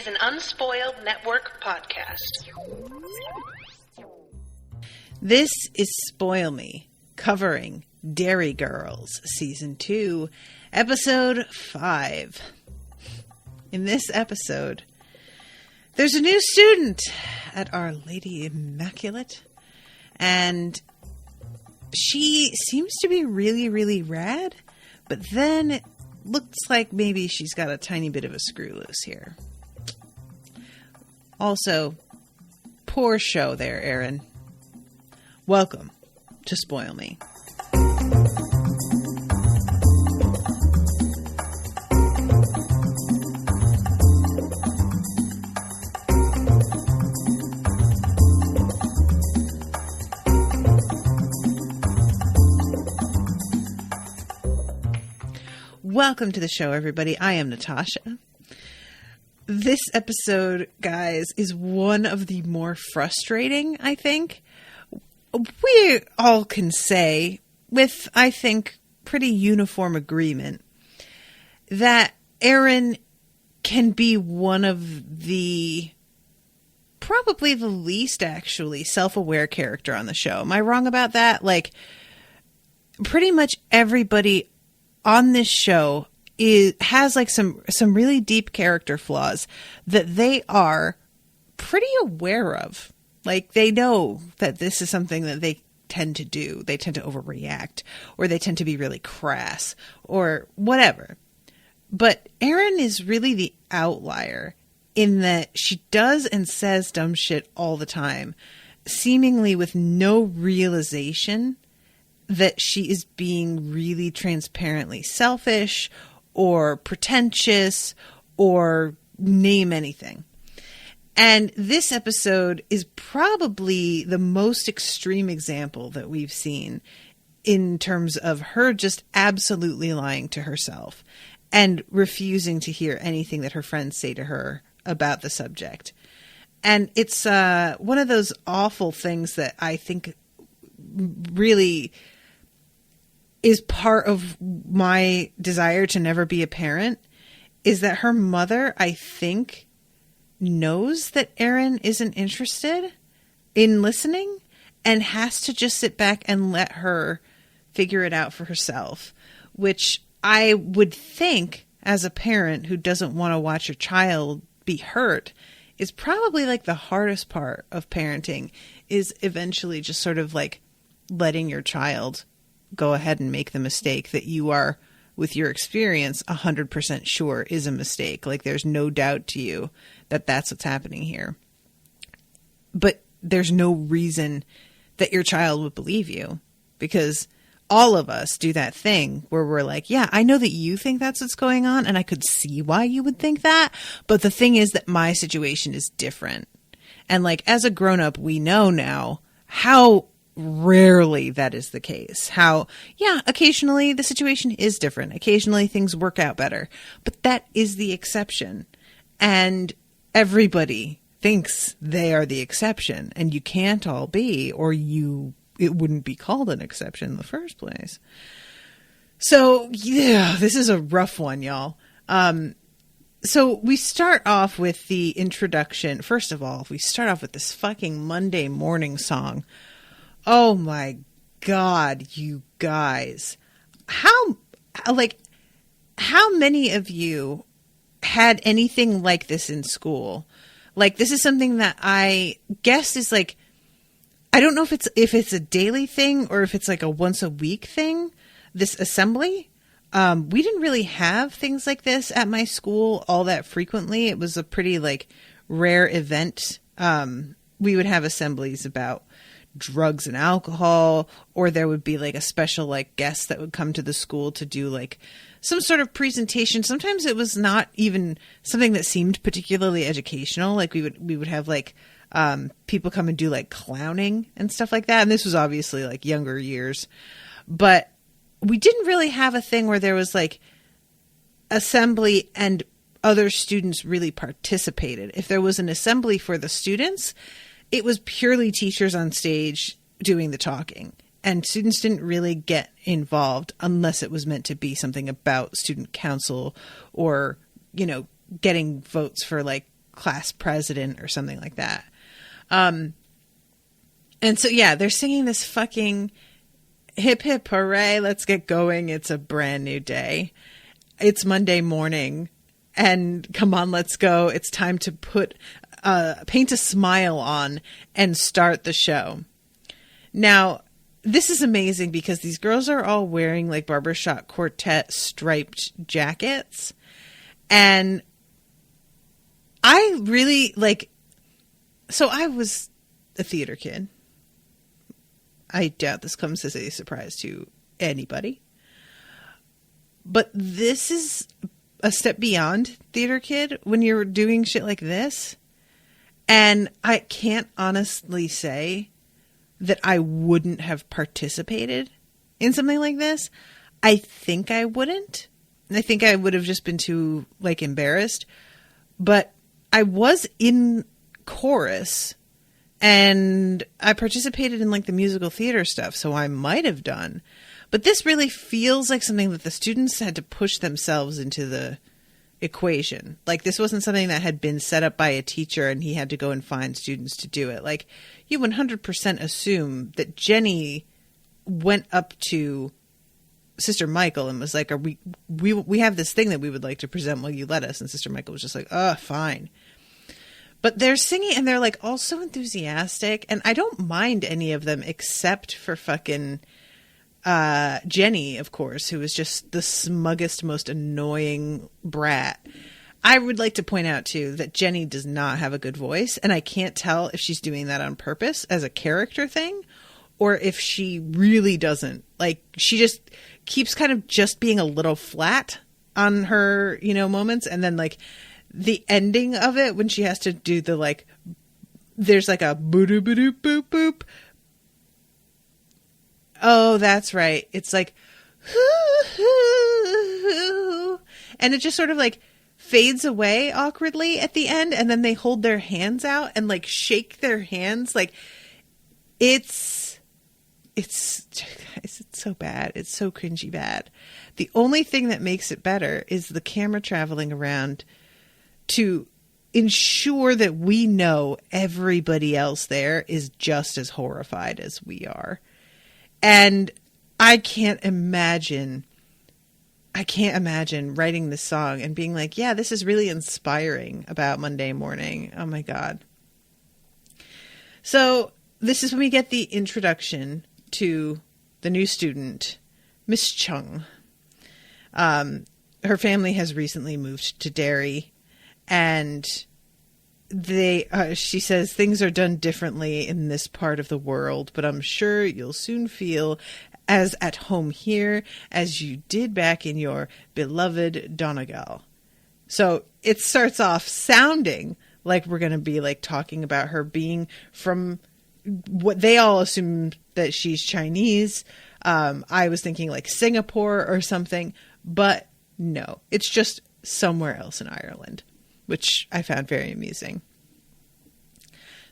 an Unspoiled Network podcast. This is Spoil Me, covering Derry Girls, Season 2, Episode 5. In this episode, there's a new student at Our Lady Immaculate, and she seems to be really, really rad, but then it looks like maybe she's got a tiny bit of a screw loose here. Also, poor show there, Aaron. Welcome to Spoil Me. Welcome to the show, everybody. I am Natasha. This episode, guys, is one of the more frustrating, I think. We all can say, with, I think, pretty uniform agreement, that Aaron can be one of the, probably the least, actually, self-aware character on the show. Am I wrong about that? Like, pretty much everybody on this show has like some really deep character flaws that they are pretty aware of. Like, they know that this is something that they tend to do. They tend to overreact, or they tend to be really crass, or whatever. But Erin is really the outlier in that she does and says dumb shit all the time, seemingly with no realization that she is being really transparently selfish or pretentious or name anything. And this episode is probably the most extreme example that we've seen in terms of her just absolutely lying to herself and refusing to hear anything that her friends say to her about the subject. And it's one of those awful things that I think really is part of my desire to never be a parent, is that her mother, I think, knows that Erin isn't interested in listening and has to just sit back and let her figure it out for herself, which I would think, as a parent who doesn't want to watch your child be hurt, is probably like the hardest part of parenting, is eventually just sort of like letting your child go ahead and make the mistake that you are, with your experience, 100% sure is a mistake. Like, there's no doubt to you that that's what's happening here. But there's no reason that your child would believe you, because all of us do that thing where we're like, yeah, I know that you think that's what's going on, and I could see why you would think that. But the thing is that my situation is different. And like, as a grown-up, we know now how rarely that is the case. How, yeah, occasionally the situation is different. Occasionally things work out better. But that is the exception. And everybody thinks they are the exception. And you can't all be, or it wouldn't be called an exception in the first place. So, yeah, this is a rough one, y'all. So we start off with the introduction. First of all, we start off with this fucking Monday morning song. Oh my God, you guys. How many of you had anything like this in school? Like, this is something that I guess is like, I don't know if it's a daily thing or if it's like a once a week thing, this assembly. We didn't really have things like this at my school all that frequently. It was a pretty like rare event. We would have assemblies about drugs and alcohol, or there would be like a special like guest that would come to the school to do like some sort of presentation. Sometimes it was not even something that seemed particularly educational. Like we would have like people come and do like clowning and stuff like that. And this was obviously like younger years, but we didn't really have a thing where there was like assembly and other students really participated. If there was an assembly for the students, it was purely teachers on stage doing the talking, and students didn't really get involved unless it was meant to be something about student council or, you know, getting votes for like class president or something like that. And so, yeah, they're singing this fucking hip hip hooray, let's get going. It's a brand new day. It's Monday morning and come on, let's go. It's time to paint a smile on and start the show. Now, this is amazing because these girls are all wearing like barbershop quartet striped jackets. And I really so I was a theater kid. I doubt this comes as a surprise to anybody. But this is a step beyond theater kid when you're doing shit like this. And I can't honestly say that I wouldn't have participated in something like this. I think I wouldn't. I think I would have just been too embarrassed. But I was in chorus and I participated in the musical theater stuff, so I might have done. But this really feels like something that the students had to push themselves into the equation. This wasn't something that had been set up by a teacher and he had to go and find students to do it. You 100% assume that Jenny went up to Sister Michael and was like, we have this thing that we would like to present, will you let us? And Sister Michael was just like, fine. But they're singing and they're all so enthusiastic, and I don't mind any of them except for fucking Jenny, of course, who is just the smuggest, most annoying brat. I would like to point out too that Jenny does not have a good voice, and I can't tell if she's doing that on purpose as a character thing or if she really doesn't. She just keeps kind of just being a little flat on her, moments, and then the ending of it when she has to do the there's a boo boo boop boop. Oh, that's right. It's hoo, hoo, hoo. And it just sort of fades away awkwardly at the end, and then they hold their hands out and shake their hands. It's so bad. It's so cringy bad. The only thing that makes it better is the camera traveling around to ensure that we know everybody else there is just as horrified as we are. And I can't imagine writing this song and being yeah, this is really inspiring about Monday morning. Oh my God. So this is when we get the introduction to the new student, Miss Chung. Her family has recently moved to Derry, and she says things are done differently in this part of the world, but I'm sure you'll soon feel as at home here as you did back in your beloved Donegal. So it starts off sounding like we're going to be talking about her being from what they all assume that she's Chinese. I was thinking Singapore or something, but no, it's just somewhere else in Ireland, which I found very amusing.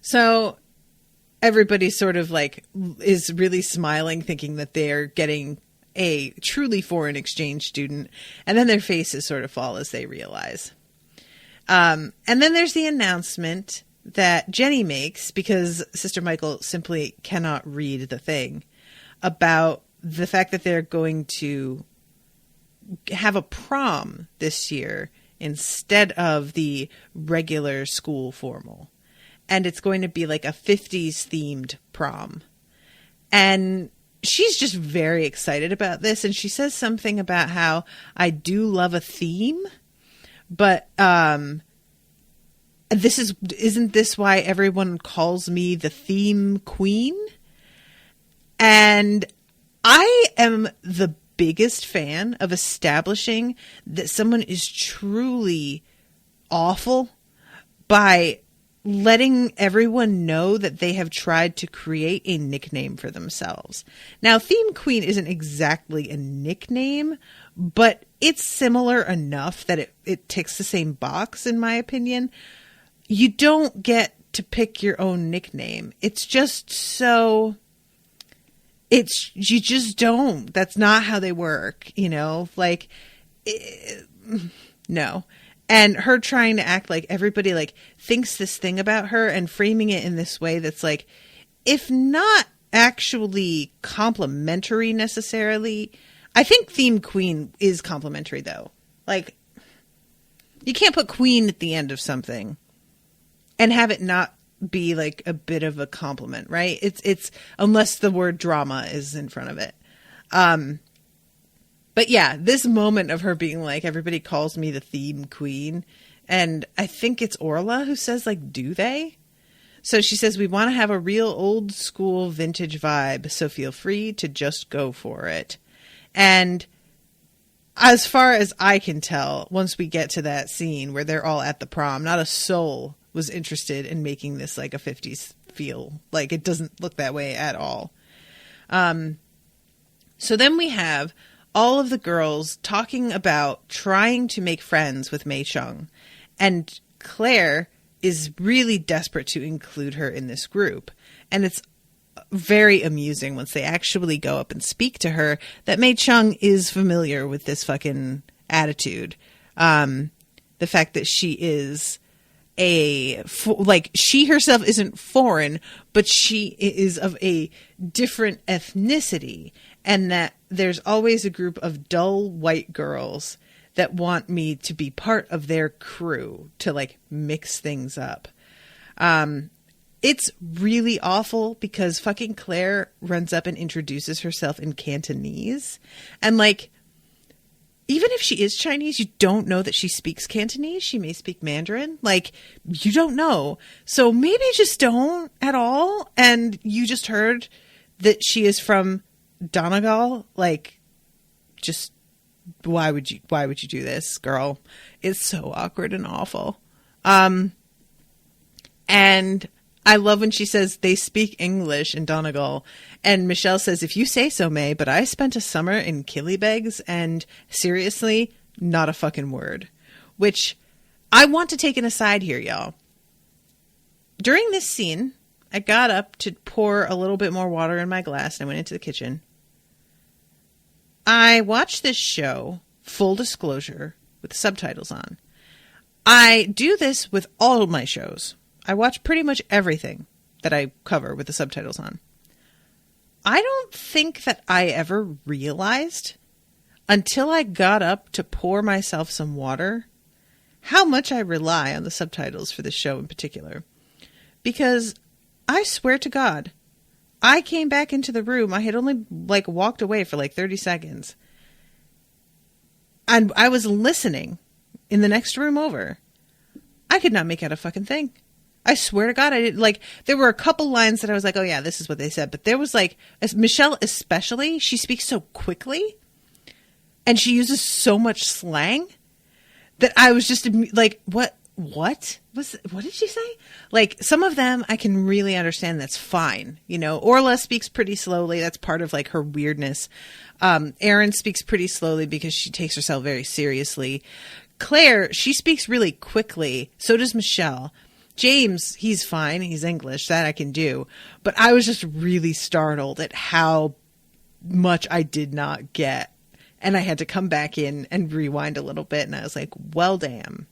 So everybody sort of is really smiling, thinking that they're getting a truly foreign exchange student, and then their faces sort of fall as they realize. And then there's the announcement that Jenny makes, because Sister Michael simply cannot read the thing, about the fact that they're going to have a prom this year instead of the regular school formal. And it's going to be a 50s themed prom. And she's just very excited about this. And she says something about how I do love a theme, but isn't this why everyone calls me the theme queen? And I am the biggest fan of establishing that someone is truly awful by letting everyone know that they have tried to create a nickname for themselves. Now, Theme Queen isn't exactly a nickname, but it's similar enough that it ticks the same box, in my opinion. You don't get to pick your own nickname. It's just so... you just don't. That's not how they work, no. And her trying to act like everybody like thinks this thing about her and framing it in this way that's like, if not actually complimentary necessarily. I think theme queen is complimentary though. Like, you can't put queen at the end of something and have it not be like a bit of a compliment, right? It's unless the word drama is in front of it. But yeah, this moment of her being like, everybody calls me the theme queen. And I think it's Orla who says, like, do they? So she says, we want to have a real old school vintage vibe. So feel free to just go for it. And as far as I can tell, once we get to that scene where they're all at the prom, not a soul was interested in making this like a 50s feel. Like, it doesn't look that way at all. So then we have all of the girls talking about trying to make friends with Mei Chung. And Claire is really desperate to include her in this group. And it's very amusing once they actually go up and speak to her that Mei Chung is familiar with this fucking attitude. The fact that she is she herself isn't foreign, but she is of a different ethnicity. And that there's always a group of dull white girls that want me to be part of their crew to like mix things up. It's really awful because fucking Claire runs up and introduces herself in Cantonese. And like, even if she is Chinese, you don't know that she speaks Cantonese. She may speak Mandarin. Like, you don't know. So maybe just don't at all. And you just heard that she is from Donegal. Like, just why would you do this, girl? It's so awkward and awful. And I love when she says they speak English in Donegal. And Michelle says, if you say so, May, but I spent a summer in Killybegs and seriously, not a fucking word. Which I want to take an aside here, y'all. During this scene, I got up to pour a little bit more water in my glass and I went into the kitchen. I watched this show, full disclosure, with subtitles on. I do this with all of my shows. I watch pretty much everything that I cover with the subtitles on. I don't think that I ever realized until I got up to pour myself some water how much I rely on the subtitles for this show in particular. Because I swear to God, I came back into the room. I had only like walked away for like 30 seconds. And I was listening in the next room over. I could not make out a fucking thing. I swear to God, I did. Like, there were a couple lines that I was like, oh yeah, this is what they said. But there was like, Michelle especially, she speaks so quickly and she uses so much slang that I was just like, what did she say? Like, some of them I can really understand. That's fine. You know, Orla speaks pretty slowly. That's part of like her weirdness. Erin speaks pretty slowly because she takes herself very seriously. Claire, she speaks really quickly. So does Michelle. James, he's fine. He's English. That I can do. But I was just really startled at how much I did not get. And I had to come back in and rewind a little bit. And I was like, well, damn.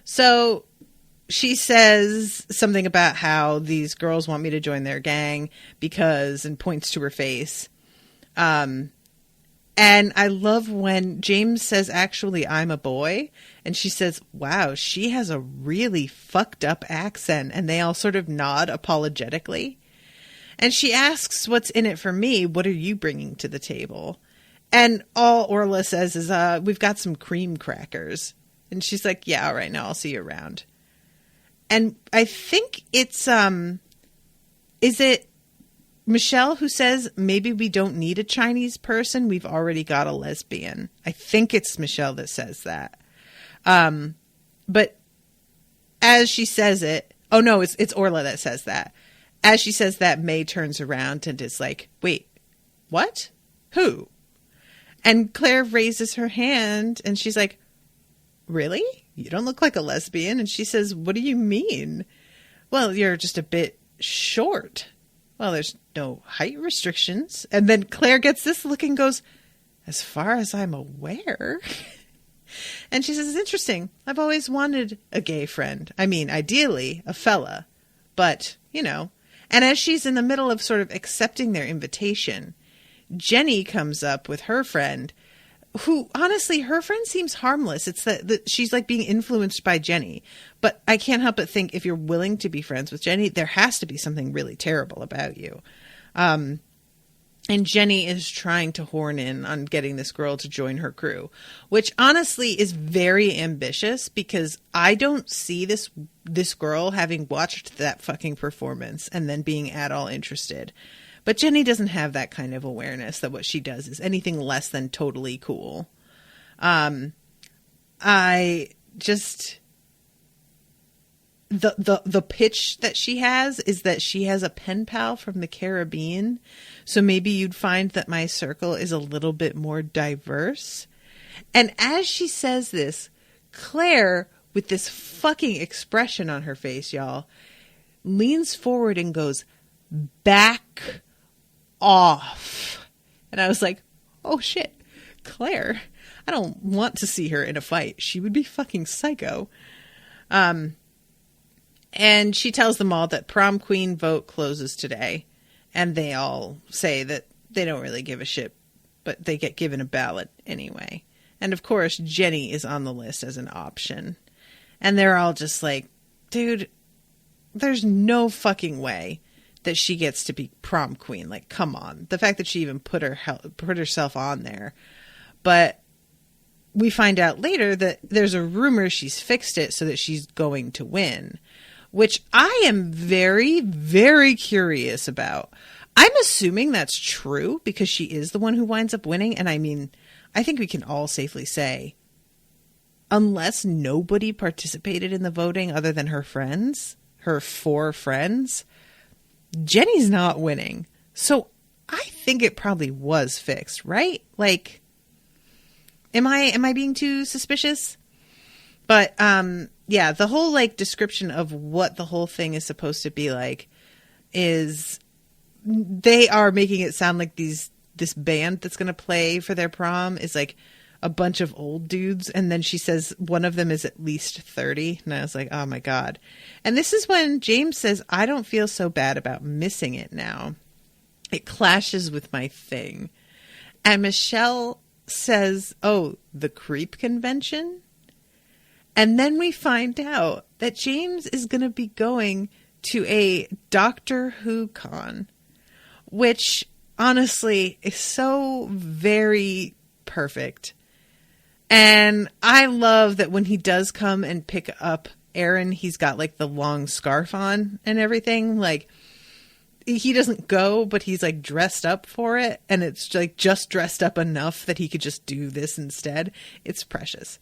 So she says something about how these girls want me to join their gang because, and points to her face. And I love when James says, actually, I'm a boy. And she says, wow, she has a really fucked up accent. And they all sort of nod apologetically. And she asks, what's in it for me? What are you bringing to the table? And all Orla says is, we've got some cream crackers. And she's like, yeah, all right, now I'll see you around. And I think it's, is it Michelle who says, maybe we don't need a Chinese person. We've already got a lesbian. I think it's Michelle that says that. But as she says it, oh no, it's Orla that says that. As she says that, May turns around and is like, wait, what? Who? And Claire raises her hand and she's like, really? You don't look like a lesbian. And she says, what do you mean? Well, you're just a bit short. Well, there's no height restrictions. And then Claire gets this look and goes, as far as I'm aware. And she says, it's interesting. I've always wanted a gay friend. I mean, ideally, a fella. But, you know. And as she's in the middle of sort of accepting their invitation, Jenny comes up with her friend, who, honestly, her friend seems harmless. It's that she's like being influenced by Jenny. But I can't help but think if you're willing to be friends with Jenny, there has to be something really terrible about you. And Jenny is trying to horn in on getting this girl to join her crew, which honestly is very ambitious because I don't see this girl having watched that fucking performance and then being at all interested. But Jenny doesn't have that kind of awareness that what she does is anything less than totally cool. The pitch that she has is that she has a pen pal from the Caribbean. So maybe you'd find that my circle is a little bit more diverse. And as she says this, Claire, with this fucking expression on her face, y'all, leans forward and goes, back off. And I was like, oh shit, Claire, I don't want to see her in a fight. She would be fucking psycho. And she tells them all that prom queen vote closes today. And they all say that they don't really give a shit, but they get given a ballot anyway. And of course, Jenny is on the list as an option. And they're all just like, dude, there's no fucking way that she gets to be prom queen. Like, come on. The fact that she even put herself on there. But we find out later that there's a rumor she's fixed it so that she's going to win, which I am very, very curious about. I'm assuming that's true because she is the one who winds up winning. And I mean, I think we can all safely say, unless nobody participated in the voting other than her friends, her 4 friends, Jenny's not winning. So I think it probably was fixed, right? Like, am I being too suspicious? But, yeah, the whole like description of what the whole thing is supposed to be like is they are making it sound like this band that's going to play for their prom is like a bunch of old dudes. And then she says one of them is at least 30. And I was like, oh my God. And this is when James says, I don't feel so bad about missing it now. It clashes with my thing. And Michelle says, oh, the creep convention. And then we find out that James is going to be going to a Doctor Who con, which honestly is so very perfect. And I love that when he does come and pick up Aaron, he's got like the long scarf on and everything. Like, he doesn't go, but he's like dressed up for it. And it's like just dressed up enough that he could just do this instead. It's precious.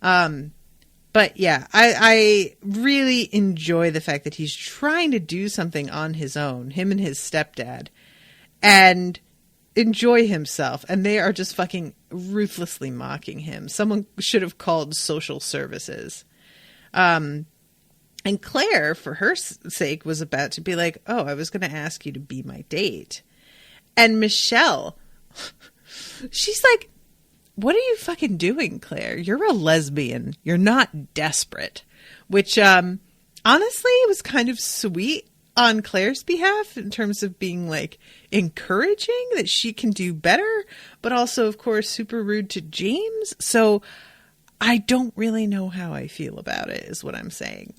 But yeah, I really enjoy the fact that he's trying to do something on his own, him and his stepdad, and enjoy himself. And they are just fucking ruthlessly mocking him. Someone should have called social services. And Claire, for her sake, was about to be like, oh, I was going to ask you to be my date. And Michelle, she's like, what are you fucking doing, Claire? You're a lesbian. You're not desperate. Which, honestly, was kind of sweet on Claire's behalf in terms of being, like, encouraging that she can do better, but also, of course, super rude to James. So I don't really know how I feel about it, is what I'm saying.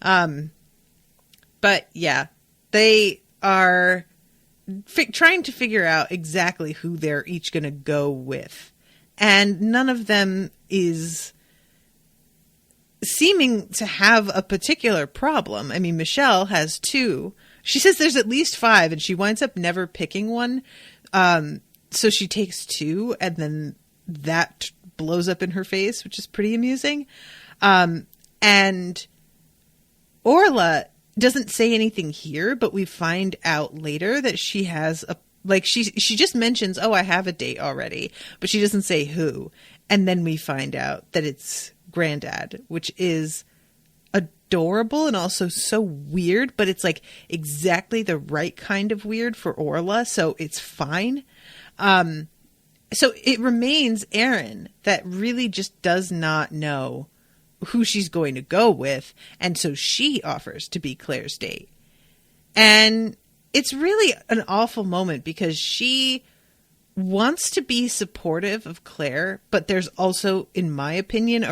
But, yeah, they are trying to figure out exactly who they're each going to go with. And none of them is seeming to have a particular problem. I mean, Michelle has 2. She says there's at least 5, and she winds up never picking one. So she takes 2, and then that blows up in her face, which is pretty amusing. And Orla doesn't say anything here, but we find out later that she has a like she just mentions, oh, I have a date already, but she doesn't say who. And then we find out that it's Granddad, which is adorable and also so weird, but it's like exactly the right kind of weird for Orla, so it's fine. So it remains Erin that really just does not know who she's going to go with. And so she offers to be Claire's date. And it's really an awful moment because she wants to be supportive of Claire, but there's also, in my opinion,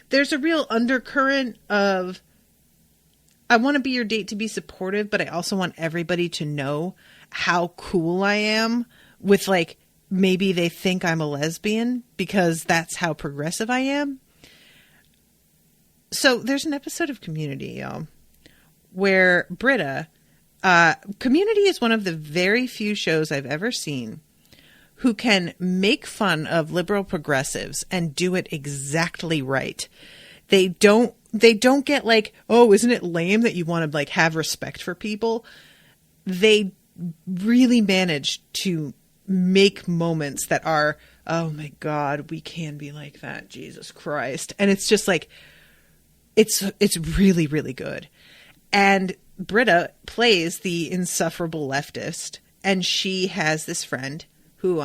there's a real undercurrent of, I want to be your date to be supportive, but I also want everybody to know how cool I am with, like, maybe they think I'm a lesbian because that's how progressive I am. So there's an episode of Community, y'all, where Britta, Community is one of the very few shows I've ever seen who can make fun of liberal progressives and do it exactly right. They don't get like, oh, isn't it lame that you want to like have respect for people? They really manage to make moments that are, oh my God, we can be like that. Jesus Christ. And it's just like, it's really, really good. And Britta plays the insufferable leftist, and she has this friend who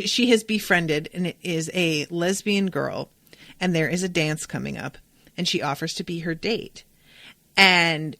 she has befriended, and it is a lesbian girl, and there is a dance coming up, and she offers to be her date. And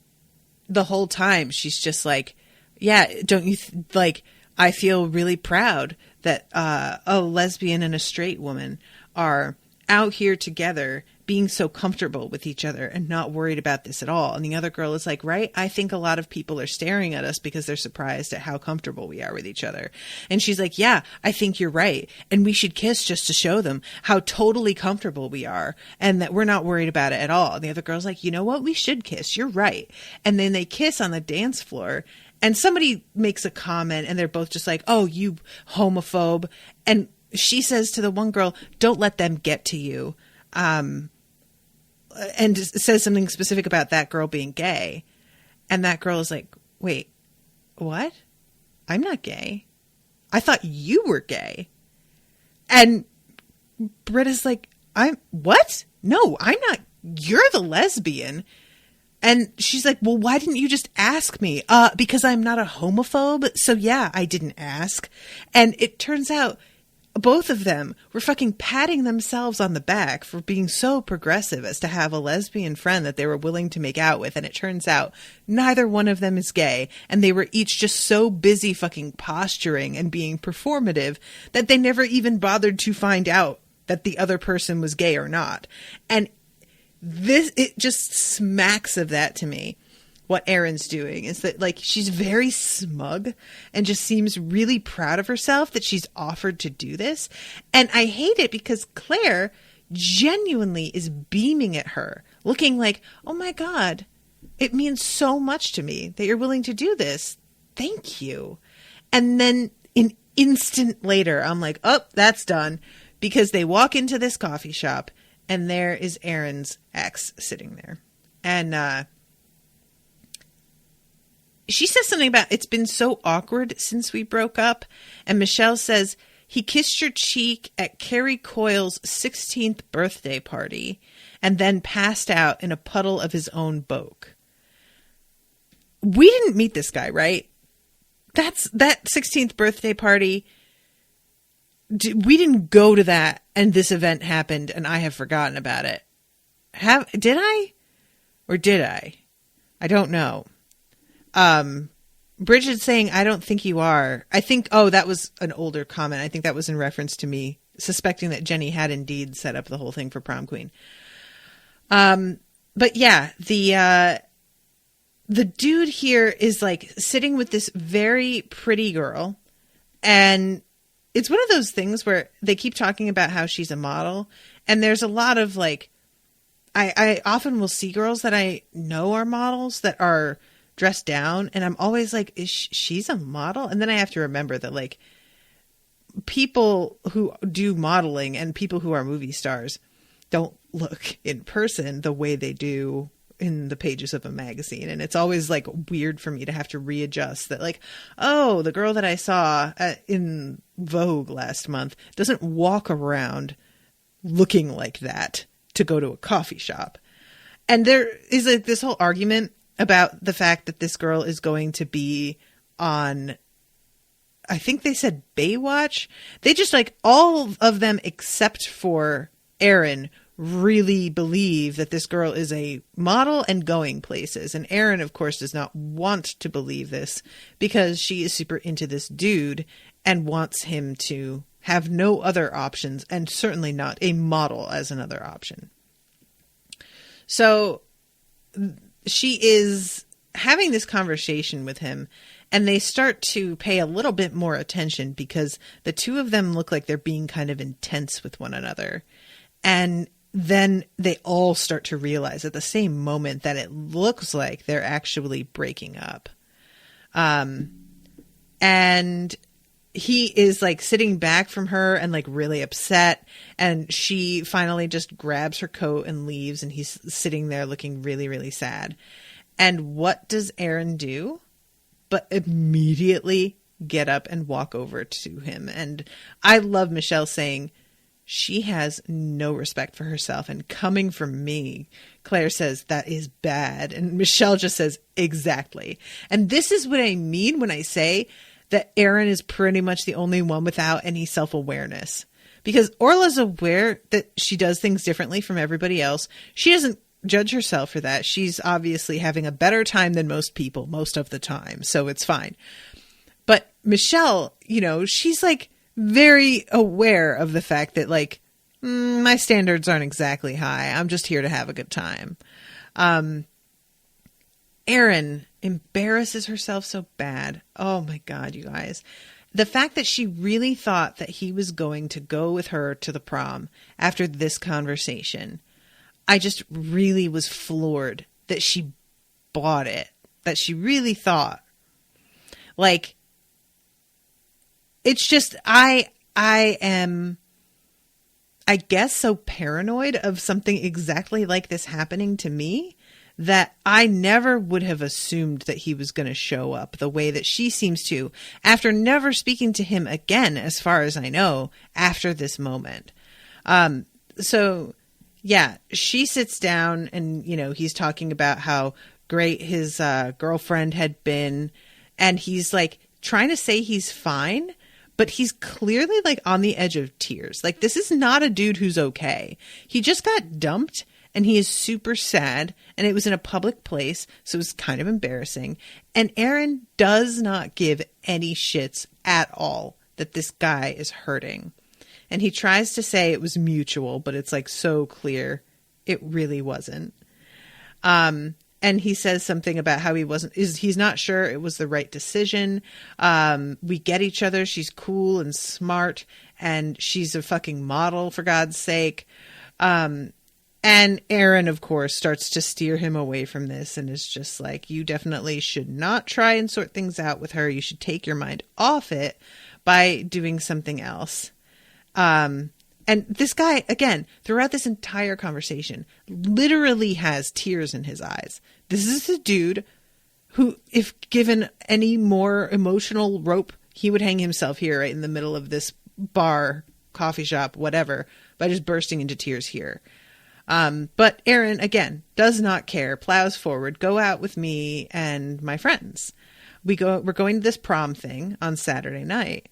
the whole time she's just like, yeah, don't you like, I feel really proud that a lesbian and a straight woman are out here together being so comfortable with each other and not worried about this at all. And the other girl is like, right, I think a lot of people are staring at us because they're surprised at how comfortable we are with each other. And she's like, yeah, I think you're right. And we should kiss just to show them how totally comfortable we are and that we're not worried about it at all. And the other girl's like, you know what? We should kiss. You're right. And then they kiss on the dance floor. And somebody makes a comment and they're both just like, oh, you homophobe. And she says to the one girl, don't let them get to you. And says something specific about that girl being gay. And that girl is like, wait, what? I'm not gay. I thought you were gay. And Britta's like, what? No, I'm not. You're the lesbian. And she's like, well, why didn't you just ask me? Because I'm not a homophobe. So yeah, I didn't ask. And it turns out both of them were fucking patting themselves on the back for being so progressive as to have a lesbian friend that they were willing to make out with. And it turns out neither one of them is gay. And they were each just so busy fucking posturing and being performative that they never even bothered to find out that the other person was gay or not. And it just smacks of that to me. What Erin's doing is that, like, she's very smug and just seems really proud of herself that she's offered to do this. And I hate it because Claire genuinely is beaming at her, looking like, oh my God, it means so much to me that you're willing to do this. Thank you. And then an instant later, I'm like, oh, that's done, because they walk into this coffee shop and there is Erin's ex sitting there. And, she says something about it's been so awkward since we broke up. And Michelle says, he kissed your cheek at Carrie Coyle's 16th birthday party and then passed out in a puddle of his own boke. We didn't meet this guy, right? That 16th birthday party. We didn't go to that and this event happened and I have forgotten about it. Did I? Or did I? I don't know. Bridget's saying, I don't think you are. I think, that was an older comment. I think that was in reference to me suspecting that Jenny had indeed set up the whole thing for prom queen. But yeah, the dude here is like sitting with this very pretty girl, and it's one of those things where they keep talking about how she's a model, and there's a lot of like, I often will see girls that I know are models that are dressed down, and I'm always like, she's a model? And then I have to remember that, like, people who do modeling and people who are movie stars don't look in person the way they do in the pages of a magazine. And it's always like weird for me to have to readjust that, like, oh, the girl that I saw in Vogue last month doesn't walk around looking like that to go to a coffee shop. And there is like this whole argument about the fact that this girl is going to be on, I think they said Baywatch. They just like all of them except for Erin really believe that this girl is a model and going places. And Erin, of course, does not want to believe this because she is super into this dude and wants him to have no other options, and certainly not a model as another option. So she is having this conversation with him, and they start to pay a little bit more attention because the two of them look like they're being kind of intense with one another. And then they all start to realize at the same moment that it looks like they're actually breaking up. And he is like sitting back from her and like really upset. And she finally just grabs her coat and leaves. And he's sitting there looking really, really sad. And what does Erin do? But immediately get up and walk over to him. And I love Michelle saying, she has no respect for herself. And coming from me, Claire says, that is bad. And Michelle just says, exactly. And this is what I mean when I say that Erin is pretty much the only one without any self-awareness. Because Orla's aware that she does things differently from everybody else. She doesn't judge herself for that. She's obviously having a better time than most people most of the time. So it's fine. But Michelle, you know, she's like very aware of the fact that like, my standards aren't exactly high. I'm just here to have a good time. Erin embarrasses herself so bad. Oh my God, you guys. The fact that she really thought that he was going to go with her to the prom after this conversation, I just really was floored that she bought it, that she really thought. Like, it's just, I am, I guess, so paranoid of something exactly like this happening to me that I never would have assumed that he was going to show up the way that she seems to, after never speaking to him again, as far as I know, after this moment. So yeah, she sits down and, you know, he's talking about how great his girlfriend had been. And he's like trying to say he's fine, but he's clearly like on the edge of tears. Like, this is not a dude who's okay. He just got dumped and he is super sad, and it was in a public place. So it was kind of embarrassing. And Erin does not give any shits at all that this guy is hurting. And he tries to say it was mutual, but it's like so clear it really wasn't. And he says something about how he's not sure it was the right decision. We get each other. She's cool and smart, and she's a fucking model, for God's sake. And Erin, of course, starts to steer him away from this and is just like, you definitely should not try and sort things out with her. You should take your mind off it by doing something else. And this guy, again, throughout this entire conversation, literally has tears in his eyes. This is a dude who, if given any more emotional rope, he would hang himself here right in the middle of this bar, coffee shop, whatever, by just bursting into tears here. But Erin, again, does not care, plows forward, go out with me and my friends. We're going to this prom thing on Saturday night.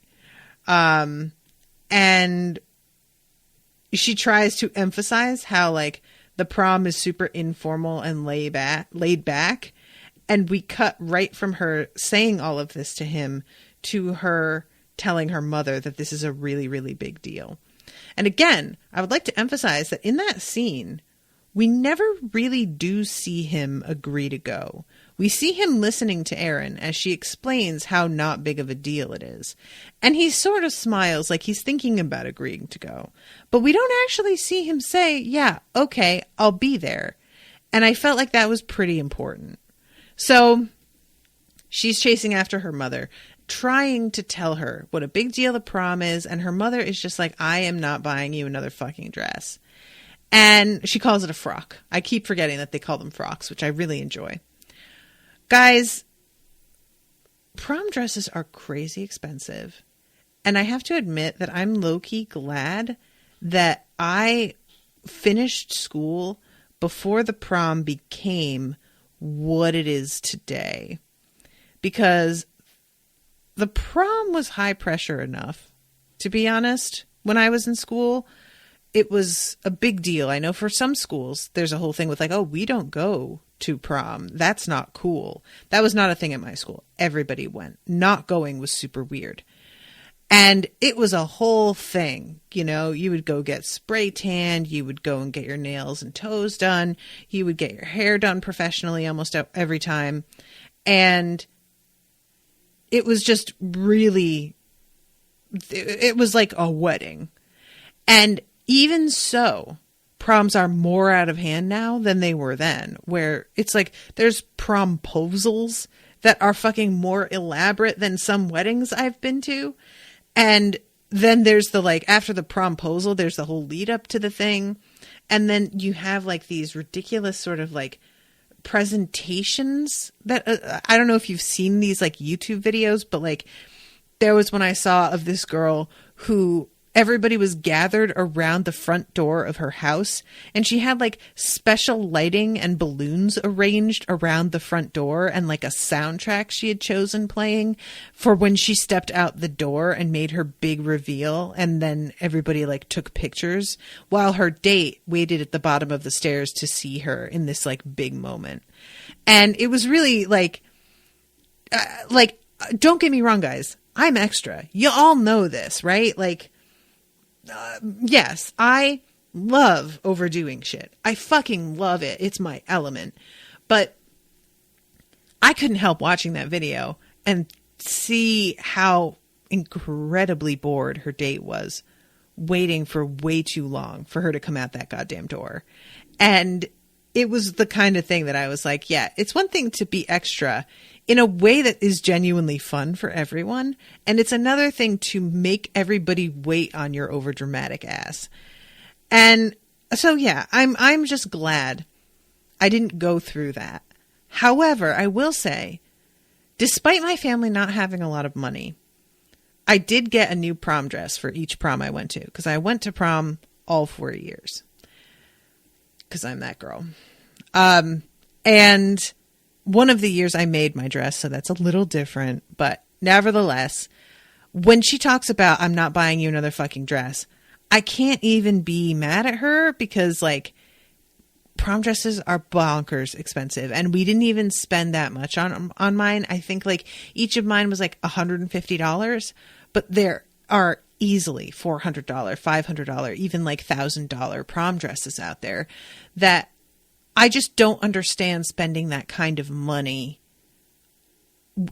And she tries to emphasize how like the prom is super informal and laid back. And we cut right from her saying all of this to him to her telling her mother that this is a really, really big deal. And again, I would like to emphasize that in that scene, we never really do see him agree to go. We see him listening to Erin as she explains how not big of a deal it is. And he sort of smiles like he's thinking about agreeing to go. But we don't actually see him say, yeah, okay, I'll be there. And I felt like that was pretty important. So she's chasing after her mother, trying to tell her what a big deal the prom is. And her mother is just like, I am not buying you another fucking dress. And she calls it a frock. I keep forgetting that they call them frocks, which I really enjoy. Guys, prom dresses are crazy expensive. And I have to admit that I'm low-key glad that I finished school before the prom became what it is today. Because the prom was high pressure enough, to be honest. When I was in school, it was a big deal. I know for some schools, there's a whole thing with like, oh, we don't go to prom. That's not cool. That was not a thing at my school. Everybody went. Not going was super weird. And it was a whole thing. You know, you would go get spray tanned. You would go and get your nails and toes done. You would get your hair done professionally almost every time. And it was just really, it was like a wedding. And even so, proms are more out of hand now than they were then, where it's like there's promposals that are fucking more elaborate than some weddings I've been to. And then there's the like, after the promposal, there's the whole lead up to the thing. And then you have like these ridiculous sort of like presentations that I don't know if you've seen these like YouTube videos, but like there was one I saw of this girl who everybody was gathered around the front door of her house, and she had like special lighting and balloons arranged around the front door and like a soundtrack she had chosen playing for when she stepped out the door and made her big reveal. And then everybody like took pictures while her date waited at the bottom of the stairs to see her in this like big moment. And it was really like, don't get me wrong, guys. I'm extra. You all know this, right? Like, yes, I love overdoing shit. I fucking love it. It's my element. But I couldn't help watching that video and see how incredibly bored her date was, waiting for way too long for her to come out that goddamn door. And it was the kind of thing that I was like, yeah, it's one thing to be extra in a way that is genuinely fun for everyone. And it's another thing to make everybody wait on your overdramatic ass. And so, yeah, I'm just glad I didn't go through that. However, I will say, despite my family not having a lot of money, I did get a new prom dress for each prom I went to, because I went to prom all 4 years. Because I'm that girl. And one of the years I made my dress, so that's a little different. But nevertheless, when she talks about, I'm not buying you another fucking dress, I can't even be mad at her, because like prom dresses are bonkers expensive. And we didn't even spend that much on mine. I think like each of mine was like $150, but there are easily $400, $500, even like $1,000 prom dresses out there that I just don't understand spending that kind of money,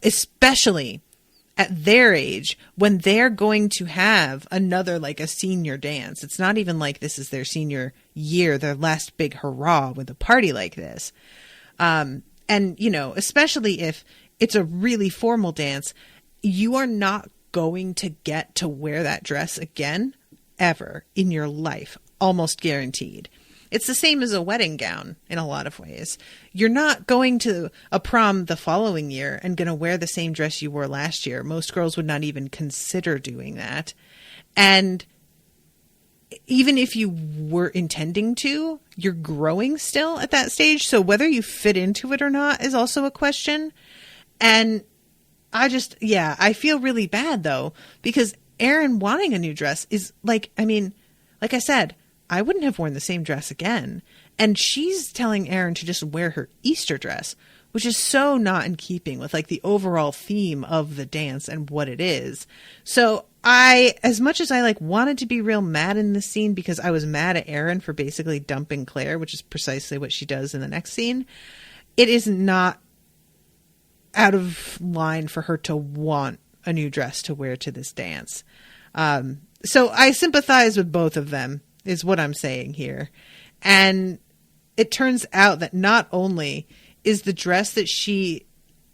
especially at their age when they're going to have another, like a senior dance. It's not even like this is their senior year, their last big hurrah with a party like this. And, you know, especially if it's a really formal dance, you are not going to get to wear that dress again ever in your life, almost guaranteed. It's the same as a wedding gown in a lot of ways. You're not going to a prom the following year and going to wear the same dress you wore last year. Most girls would not even consider doing that. And even if you were intending to, you're growing still at that stage. So whether you fit into it or not is also a question. And I feel really bad though, because Erin wanting a new dress is like, I mean, like I said, I wouldn't have worn the same dress again. And she's telling Erin to just wear her Easter dress, which is so not in keeping with like the overall theme of the dance and what it is. So as much as I like wanted to be real mad in this scene, because I was mad at Erin for basically dumping Claire, which is precisely what she does in the next scene, it is not out of line for her to want a new dress to wear to this dance. So I sympathize with both of them, is what I'm saying here. And it turns out that not only is the dress that she,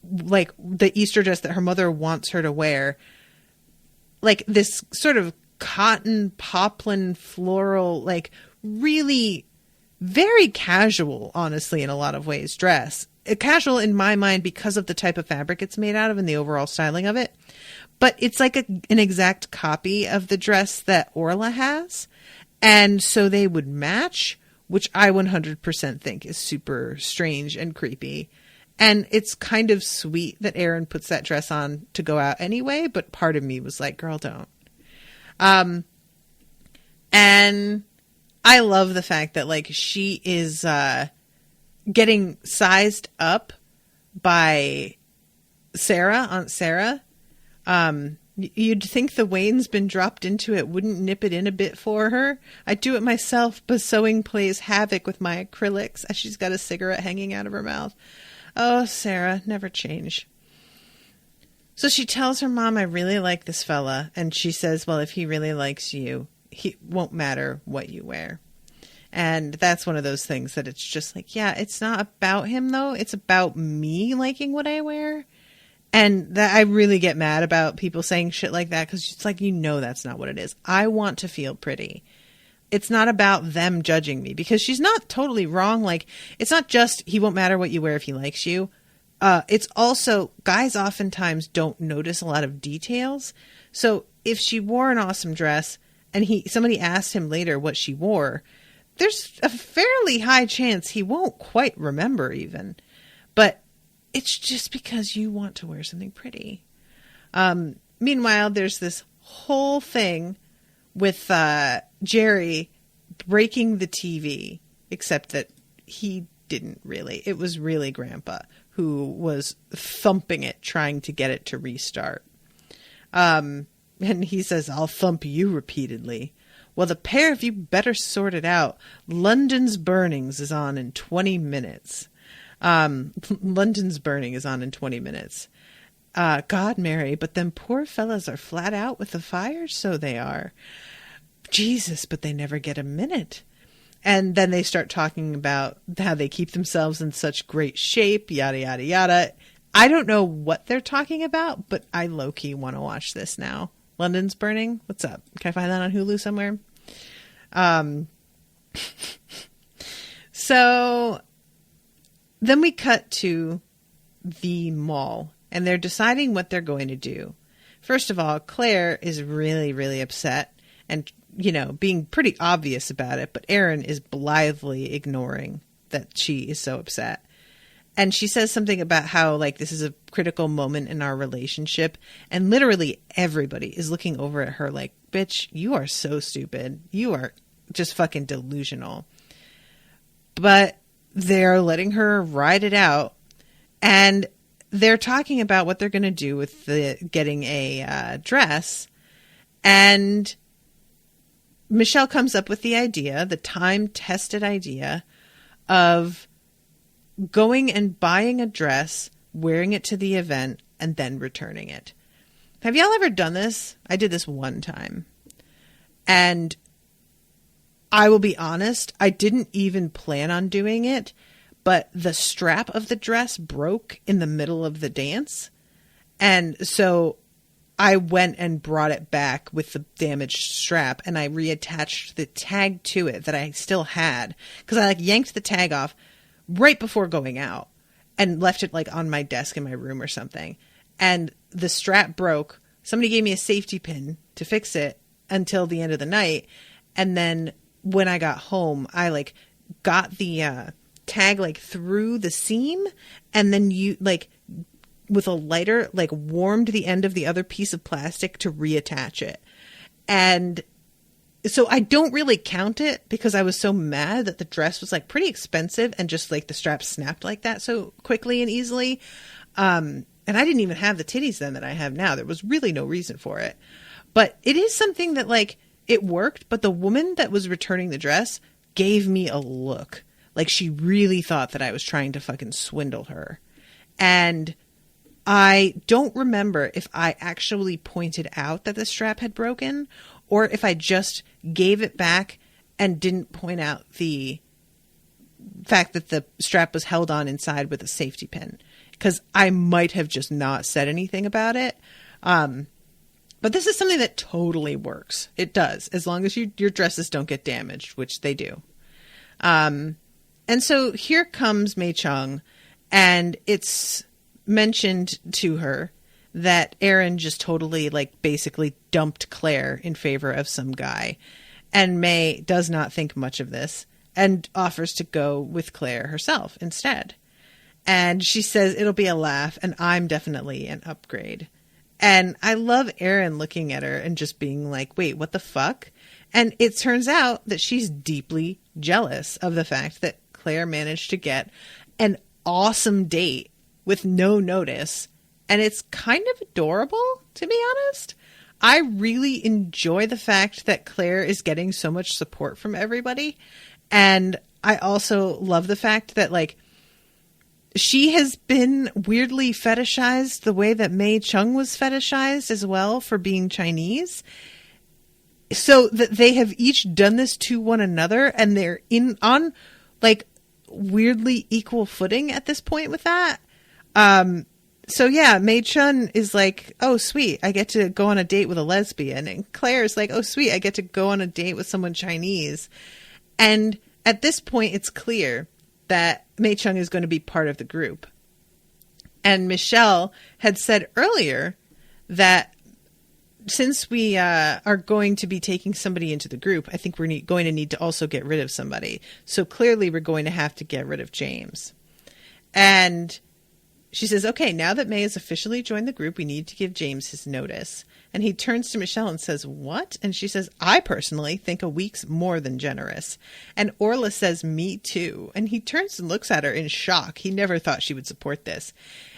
like the Easter dress that her mother wants her to wear, like this sort of cotton poplin floral, like really very casual, honestly, in a lot of ways, dress. Casual in my mind because of the type of fabric it's made out of and the overall styling of it. But it's like an exact copy of the dress that Orla has. And so they would match, which I 100% think is super strange and creepy. And it's kind of sweet that Erin puts that dress on to go out anyway, but part of me was like, girl, don't. And I love the fact that, like, she is getting sized up by Sarah, Aunt Sarah. You'd think the Wayne's been dropped into it wouldn't nip it in a bit for her. I do it myself, but sewing plays havoc with my acrylics as she's got a cigarette hanging out of her mouth. Oh, Sarah, never change. So she tells her mom, I really like this fella. And she says, well, if he really likes you, he won't matter what you wear. And that's one of those things that it's just like, yeah, it's not about him, though. It's about me liking what I wear. And that I really get mad about people saying shit like that, because it's like, you know, that's not what it is. I want to feel pretty. It's not about them judging me, because she's not totally wrong. Like, it's not just he won't matter what you wear if he likes you. It's also, guys oftentimes don't notice a lot of details. So if she wore an awesome dress and somebody asked him later what she wore, there's a fairly high chance he won't quite remember even. But it's just because you want to wear something pretty. Meanwhile, there's this whole thing with Jerry breaking the TV, except that he didn't really. It was really Grandpa who was thumping it, trying to get it to restart. And he says, I'll thump you repeatedly. Well, the pair of you better sort it out. London's Burnings is on in 20 minutes. London's Burning is on in 20 minutes. God, Mary, but them poor fellas are flat out with the fire, so they are. Jesus, but they never get a minute. And then they start talking about how they keep themselves in such great shape, yada, yada, yada. I don't know what they're talking about, but I low-key want to watch this now. London's Burning? What's up? Can I find that on Hulu somewhere? So then we cut to the mall, and they're deciding what they're going to do. First of all, Claire is really, really upset and, you know, being pretty obvious about it, but Erin is blithely ignoring that she is so upset. And she says something about how, like, this is a critical moment in our relationship. And literally everybody is looking over at her like, bitch, you are so stupid. You are just fucking delusional. But they're letting her ride it out. And they're talking about what they're going to do with getting a dress. And Michelle comes up with the time-tested idea of going and buying a dress, wearing it to the event, and then returning it. Have y'all ever done this? I did this one time. And I will be honest, I didn't even plan on doing it, but the strap of the dress broke in the middle of the dance. And so I went and brought it back with the damaged strap, and I reattached the tag to it that I still had, because I yanked the tag off right before going out and left it on my desk in my room or something. And the strap broke. Somebody gave me a safety pin to fix it until the end of the night. And then when I got home, I got the tag through the seam, and then with a lighter warmed the end of the other piece of plastic to reattach it. And so I don't really count it because I was so mad that the dress was pretty expensive and just the strap snapped like that so quickly and easily. And I didn't even have the titties then that I have now. There was really no reason for it. But it is something that it worked, but the woman that was returning the dress gave me a look. She really thought that I was trying to fucking swindle her. And I don't remember if I actually pointed out that the strap had broken or if I just gave it back and didn't point out the fact that the strap was held on inside with a safety pin, because I might have just not said anything about it. But this is something that totally works. It does, as long as your dresses don't get damaged, which they do. And so here comes Mei Chung, and it's mentioned to her that Erin just totally basically dumped Claire in favor of some guy. And May does not think much of this and offers to go with Claire herself instead. And she says it'll be a laugh, and I'm definitely an upgrade. And I love Erin looking at her and just being like, wait, what the fuck? And it turns out that she's deeply jealous of the fact that Claire managed to get an awesome date with no notice. And it's kind of adorable, to be honest. I really enjoy the fact that Claire is getting so much support from everybody. And I also love the fact that, like, she has been weirdly fetishized the way that Mei Chung was fetishized as well for being Chinese. So that they have each done this to one another, and they're on like weirdly equal footing at this point with that. So yeah, Mei Chun is like, oh sweet, I get to go on a date with a lesbian. And Claire is like, oh sweet, I get to go on a date with someone Chinese. And at this point, it's clear that Mei Chung is going to be part of the group. And Michelle had said earlier that since we are going to be taking somebody into the group, I think we're going to need to also get rid of somebody. So clearly we're going to have to get rid of James. And she says, okay, now that May has officially joined the group, we need to give James his notice. And he turns to Michelle and says, what? And she says, I personally think a week's more than generous. And Orla says, me too. And he turns and looks at her in shock. He never thought she would support this.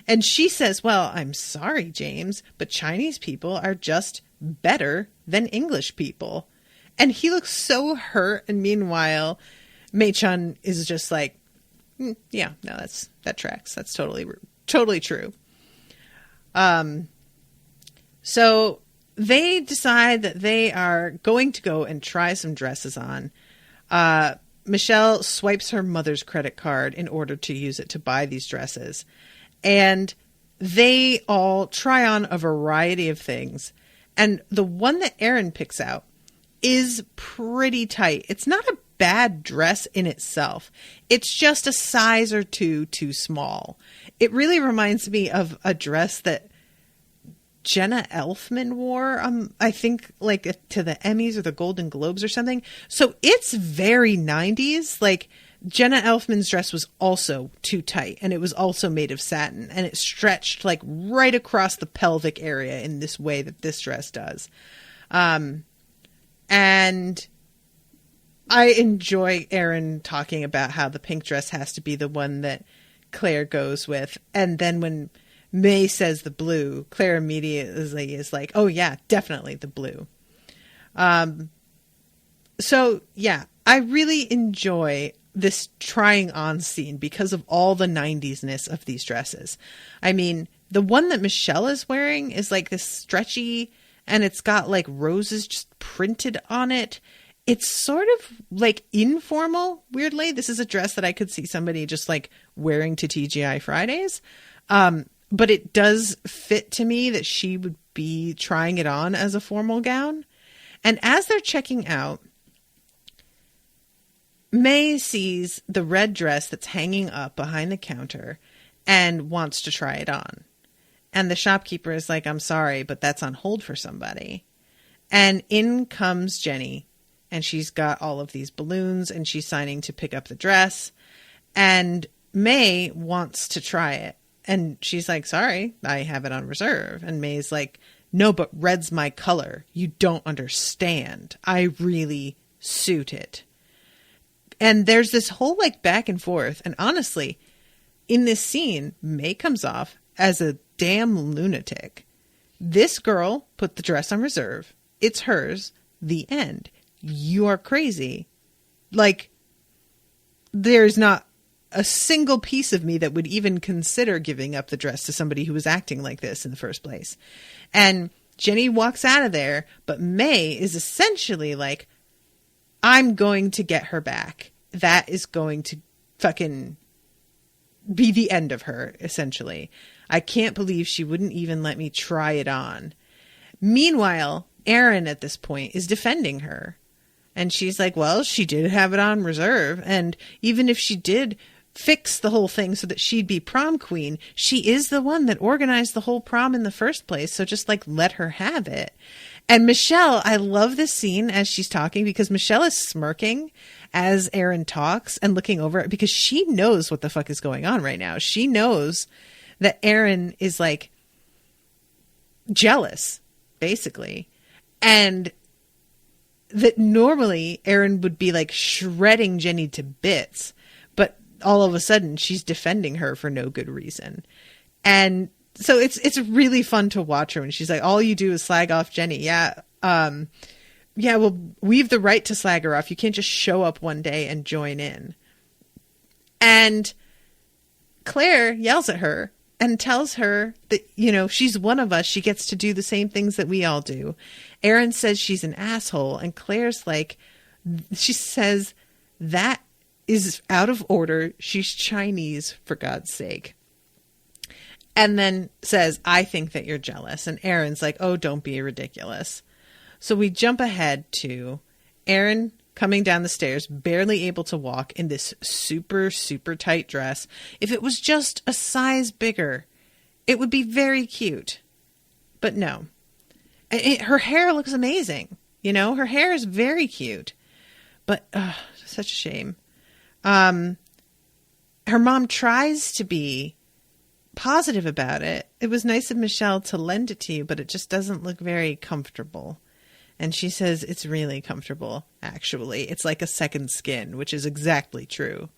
And she says, well, I'm sorry, James, but Chinese people are just better than English people. And he looks so hurt. And meanwhile, Mei Chun is just like, yeah, no, that tracks. That's totally true. So they decide that they are going to go and try some dresses on. Michelle swipes her mother's credit card in order to use it to buy these dresses. And they all try on a variety of things. And the one that Erin picks out is pretty tight. It's not a bad dress in itself. It's just a size or two too small. It really reminds me of a dress that Jenna Elfman wore, I think, like to the Emmys or the Golden Globes or something. So it's very 90s. Like, Jenna Elfman's dress was also too tight, and it was also made of satin, and it stretched like right across the pelvic area in this way that this dress does. And I enjoy Erin talking about how the pink dress has to be the one that Claire goes with. And then when May says the blue, Claire immediately is like, oh yeah, definitely the blue. So yeah, I really enjoy this trying on scene because of all the 90s-ness of these dresses. I mean, the one that Michelle is wearing is like this stretchy, and it's got like roses just printed on it. It's sort of like informal, weirdly. This is a dress that I could see somebody just like wearing to TGI Fridays. But it does fit to me that she would be trying it on as a formal gown. And as they're checking out, May sees the red dress that's hanging up behind the counter and wants to try it on. And the shopkeeper is like, I'm sorry, but that's on hold for somebody. And in comes Jenny, and she's got all of these balloons, and she's signing to pick up the dress. And May wants to try it. And she's like, sorry, I have it on reserve. And May's like, no, but red's my color. You don't understand. I really suit it. And there's this whole like back and forth. And honestly, in this scene, May comes off as a damn lunatic. This girl put the dress on reserve. It's hers. The end. You are crazy. Like, there's not a single piece of me that would even consider giving up the dress to somebody who was acting like this in the first place. And Jenny walks out of there, but May is essentially like, I'm going to get her back. That is going to fucking be the end of her, essentially. I can't believe she wouldn't even let me try it on. Meanwhile, Erin at this point is defending her. And she's like, well, she did have it on reserve. And even if she did fix the whole thing so that she'd be prom queen, she is the one that organized the whole prom in the first place. So just like let her have it. And Michelle, I love this scene as she's talking because Michelle is smirking as Aaron talks and looking over it because she knows what the fuck is going on right now. She knows that Aaron is like jealous, basically. And that normally Aaron would be like shredding Jenny to bits, but all of a sudden she's defending her for no good reason. And so it's really fun to watch her when she's like, all you do is slag off Jenny. Yeah. Yeah, well, we've the right to slag her off. You can't just show up one day and join in. And Claire yells at her and tells her that, you know, she's one of us. She gets to do the same things that we all do. Aaron says she's an asshole. And Claire's like, she says, that is out of order. She's Chinese, for God's sake. And then says, I think that you're jealous. And Aaron's like, oh, don't be ridiculous. So we jump ahead to Aaron coming down the stairs, barely able to walk in this super, super tight dress. If it was just a size bigger, it would be very cute. But no. Her hair looks amazing. You know, her hair is very cute. But such a shame. Her mom tries to be positive about it. It was nice of Michelle to lend it to you, but it just doesn't look very comfortable. And she says it's really comfortable, actually. It's like a second skin, which is exactly true.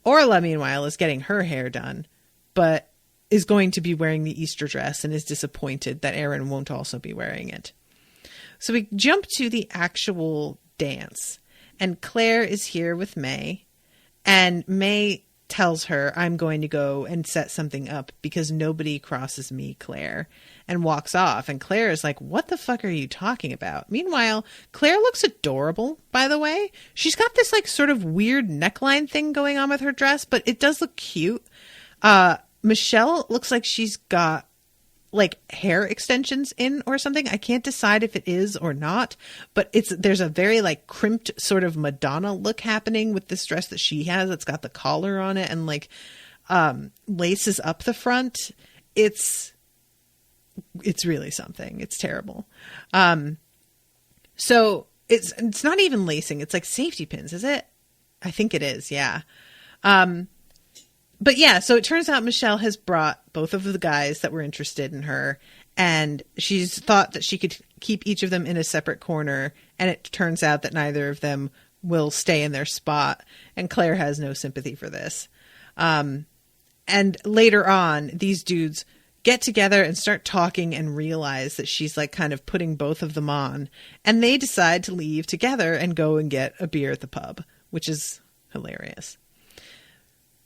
Orla, meanwhile, is getting her hair done, but is going to be wearing the Easter dress and is disappointed that Aaron won't also be wearing it. So we jump to the actual dance, and Claire is here with May, and May tells her, I'm going to go and set something up because nobody crosses me, Claire, and walks off. And Claire is like, what the fuck are you talking about? Meanwhile, Claire looks adorable, by the way. She's got this like sort of weird neckline thing going on with her dress, but it does look cute. Michelle looks like she's got like hair extensions in or something. I can't decide if it is or not, but there's a very like crimped sort of Madonna look happening with this dress that she has. It's got the collar on it and like laces up the front. It's really something. It's terrible. So it's not even lacing. It's like safety pins, is it? I think it is. Yeah. But yeah, so it turns out Michelle has brought both of the guys that were interested in her, and she's thought that she could keep each of them in a separate corner, and it turns out that neither of them will stay in their spot, and Claire has no sympathy for this. And later on, these dudes get together and start talking and realize that she's like kind of putting both of them on, and they decide to leave together and go and get a beer at the pub, which is hilarious.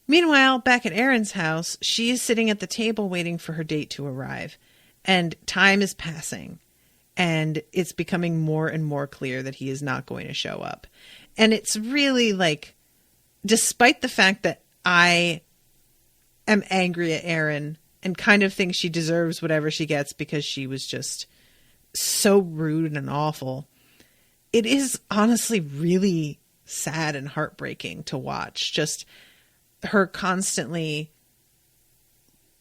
Meanwhile, back at Erin's house, she is sitting at the table waiting for her date to arrive. And time is passing. And it's becoming more and more clear that he is not going to show up. And it's really like, despite the fact that I am angry at Erin and kind of think she deserves whatever she gets because she was just so rude and awful, it is honestly really sad and heartbreaking to watch. Just her constantly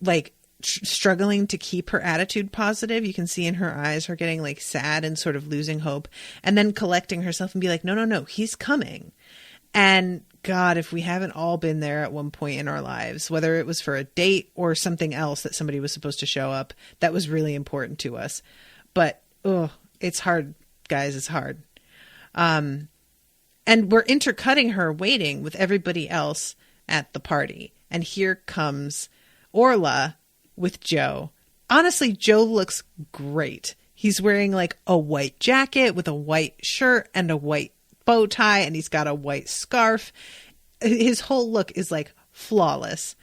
like struggling to keep her attitude positive. You can see in her eyes her getting like sad and sort of losing hope, and then collecting herself and be like, no, he's coming. And God, if we haven't all been there at one point in our lives, whether it was for a date or something else that somebody was supposed to show up that was really important to us. But it's hard, guys. It's hard. And we're intercutting her waiting with everybody else at the party. And here comes Orla with Joe. Honestly, Joe looks great. He's wearing like a white jacket with a white shirt and a white bow tie, and he's got a white scarf. His whole look is like flawless.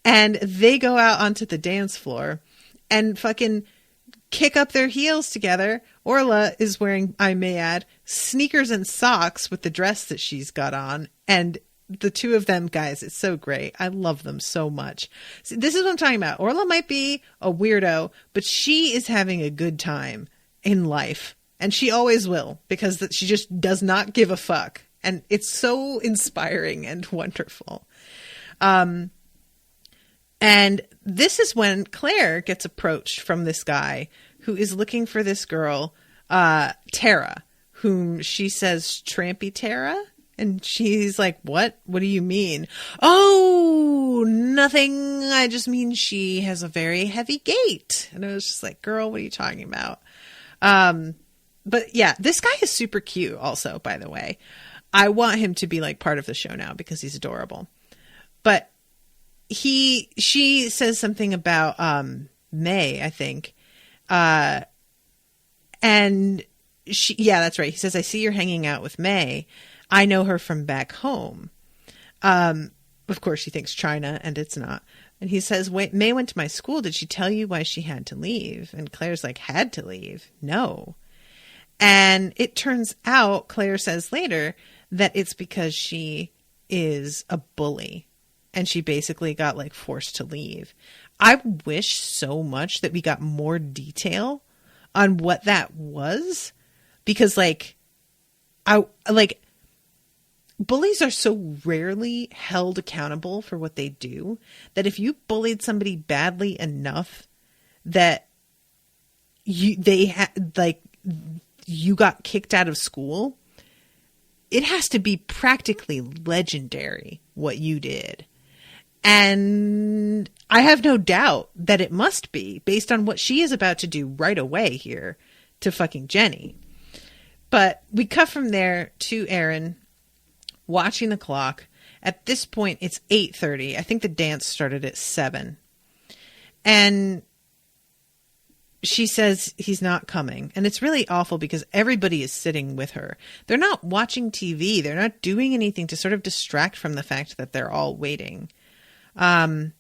And they go out onto the dance floor and fucking kick up their heels together. Orla is wearing, I may add, sneakers and socks with the dress that she's got on. And the two of them, guys, it's so great. I love them so much. See, this is what I'm talking about. Orla might be a weirdo, but she is having a good time in life. And she always will, because she just does not give a fuck. And it's so inspiring and wonderful. And this is when Claire gets approached from this guy who is looking for this girl Tara, whom she says Trampy Tara. And she's like, what? What do you mean? Oh, nothing. I just mean she has a very heavy gait. And I was just like, girl, what are you talking about? But yeah, this guy is super cute also, by the way. I want him to be like part of the show now because he's adorable. But she says something about May, I think. And yeah, that's right. He says, I see you're hanging out with May. I know her from back home. Of course, she thinks China, and it's not. And he says, wait, May went to my school. Did she tell you why she had to leave? And Claire's like, had to leave? No. And it turns out, Claire says later, that it's because she is a bully. And she basically got like forced to leave. I wish so much that we got more detail on what that was. Because bullies are so rarely held accountable for what they do that if you bullied somebody badly enough that you got kicked out of school, it has to be practically legendary what you did. And I have no doubt that it must be based on what she is about to do right away here to fucking Jenny. But we cut from there to Erin watching the clock. At this point, it's 8:30. I think the dance started at 7. And she says he's not coming. And it's really awful because everybody is sitting with her. They're not watching TV. They're not doing anything to sort of distract from the fact that they're all waiting. And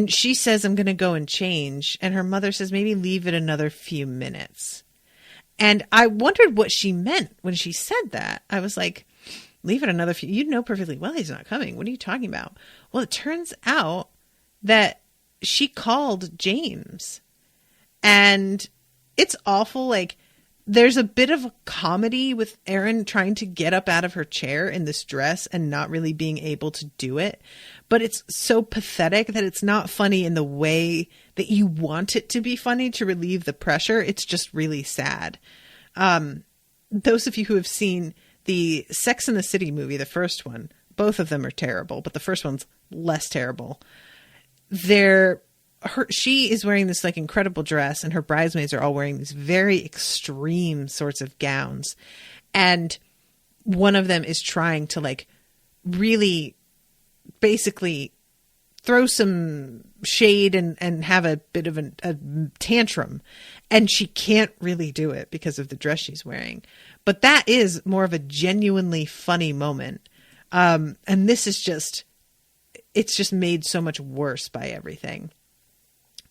she says, I'm going to go and change. And her mother says, maybe leave it another few minutes. And I wondered what she meant when she said that. I was like, leave it another few. You know perfectly well he's not coming. What are you talking about? Well, it turns out that she called James. And it's awful. Like, there's a bit of a comedy with Erin trying to get up out of her chair in this dress and not really being able to do it. But it's so pathetic that it's not funny in the way that you want it to be funny to relieve the pressure. It's just really sad. Those of you who have seen the Sex and the City movie, the first one, both of them are terrible, but the first one's less terrible. She is wearing this like incredible dress and her bridesmaids are all wearing these very extreme sorts of gowns. And one of them is trying to like really basically throw some shade and have a bit of a tantrum. And she can't really do it because of the dress she's wearing. But that is more of a genuinely funny moment. And this is it's just made so much worse by everything.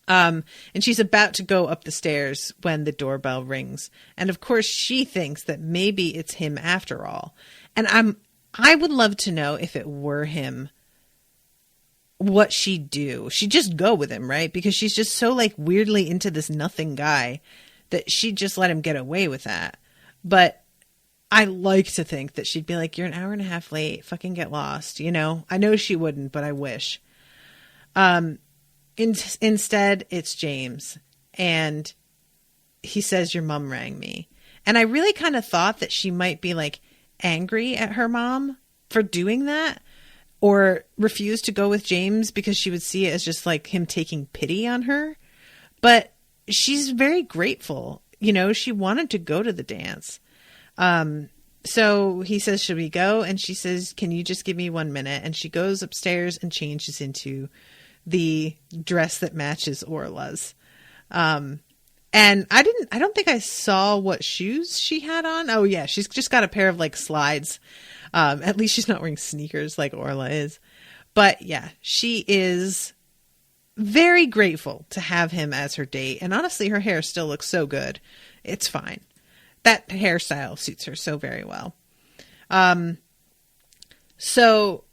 And she's about to go up the stairs when the doorbell rings. And of course she thinks that maybe it's him after all. And I would love to know if it were him, what she'd do. She'd just go with him, right? Because she's just so like weirdly into this nothing guy that she'd just let him get away with that. But I like to think that she'd be like, you're an hour and a half late, fucking get lost. You know, I know she wouldn't, but I wish. Instead, it's James, and he says, your mom rang me. And I really kind of thought that she might be like angry at her mom for doing that or refuse to go with James because she would see it as just like him taking pity on her. But she's very grateful. You know, she wanted to go to the dance. So he says, should we go? And she says, can you just give me 1 minute? And she goes upstairs and changes into the dress that matches Orla's. And I don't think I saw what shoes she had on. Oh yeah, she's just got a pair of like slides. At least she's not wearing sneakers like Orla is. But yeah, she is very grateful to have him as her date. And honestly, her hair still looks so good. It's fine. That hairstyle suits her so very well. So